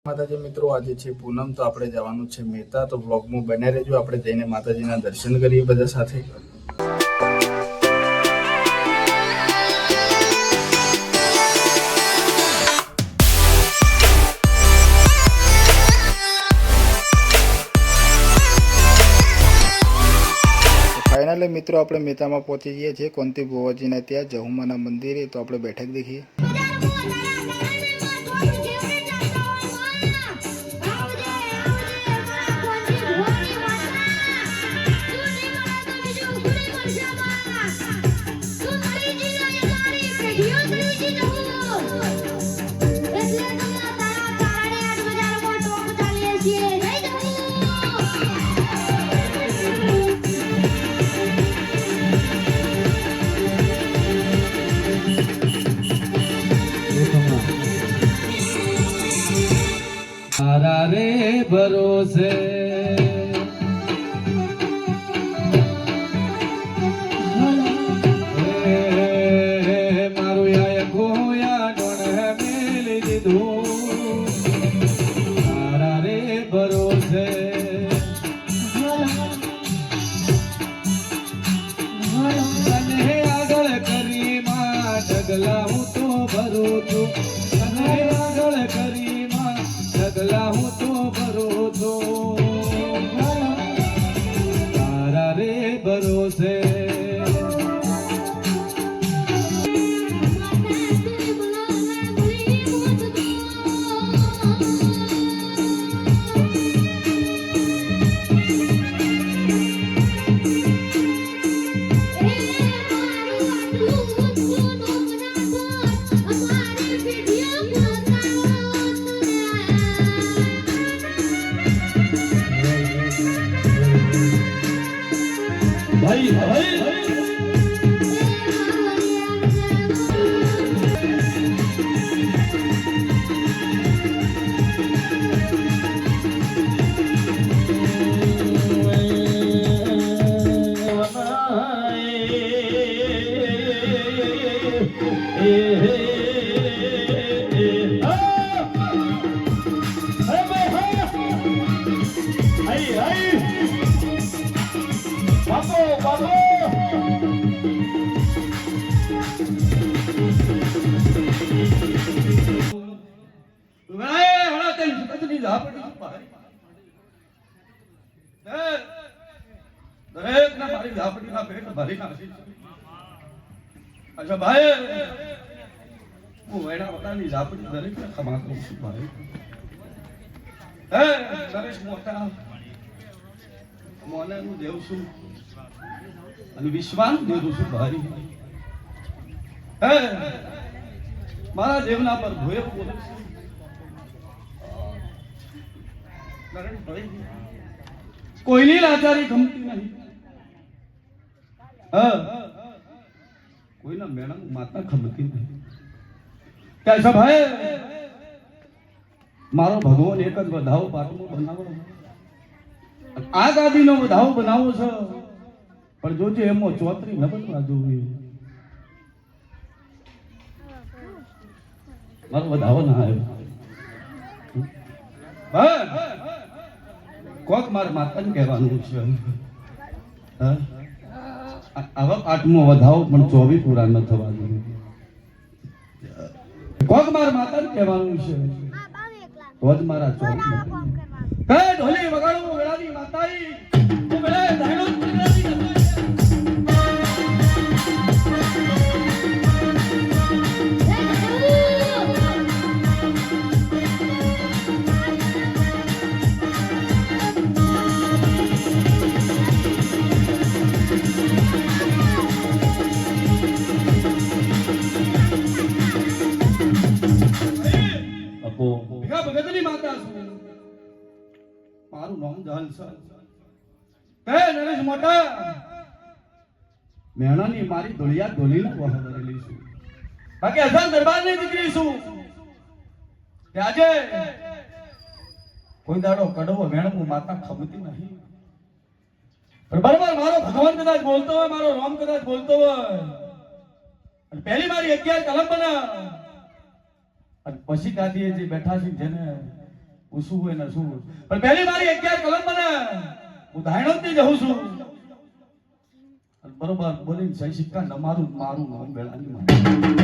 માતાજી મિત્રો, આજે છે પૂનમ, તો આપણે જવાનું છે મહેતા. તો વ્લોગમાં બને રહેજો, આપણે જઈને માતાજીના દર્શન કરીએ બધા સાથે. ફાઇનલી મિત્રો આપણે મહેતામાં પહોંચી ગયા છીએ, કોંતી ભુવાજીના ત્યાં જહુમાના મંદિરે. તો આપણે બેઠક દેખીએ. तारा रे भरोसे मारू या खोया डोण मेली दीधुं तारा रे भरोसे तने આગળ કરી માં ઢગલા હું તો ભરું છું તને આગળ કરી માં ઢગલા હું તો ભરું છું તારા રે ભરોસે भाई भाई बाबू बाबू मैं हड़ा तेरी कितनी झापड़ी भाई दरेक ना भारी झापड़ी ना पेट भारी ना अच्छा भाई वो वेड़ा बता नहीं झापड़ी दरेक ना खमा को भाई नरेश मोटा मोने नु देव છું અને વિશ્વાન દેવું છું ભાઈ હે મારા દેવના પર ભોય બોલે છે નરણ ભાઈ કોઈની લાચારી ગમતી નહીં હા કોઈના મેણમ માતા ખમતી નહીં કેસા ભાઈ મારો ભગવાન એક જ વધાવો પાટમો બનાવો આ ગાદીનો વધાવો બનાવો છે પણ જોજે એમો ચોતરી ન બનવા જોવી મારો વધાવો ના આવ્યો કોક મારે માતાને કહેવાનું છે આવા આઠમો વધાવો પણ 24 પૂરા ન થવા જોઈએ કોક મારે માતાને કહેવાનું છે તો જ મારા 24 હે ઢોલી વગાડું વેળાની માતાઈ તું વેળે ધાણો ભગતની માતા છું મારું નામ જાલસા હે નરેશ મોટા મેણાની મારી દોલિયા દોલીને વહાવરેલી છું બાકી અસલ દરબારની દીકરી છું કે આજે કોઈ દાડો કડવો મેણમું માતા ખમતી નહીં પણ બરાબર મારો ભગવાન કદાચ બોલતો હોય મારો રામ કદાચ બોલતો હોય અને પહેલી મારી 11 કલમ બના અને પછી દાદીએ જે બેઠા છે જેને હું શું હોય ને શું હોય. પણ પહેલી મારી 11 કલમ મને હું ધાયણો જ જઉં છું અને બરોબર બોલીને સહી સિક્કા નમારું મારું નામ વેળાની માં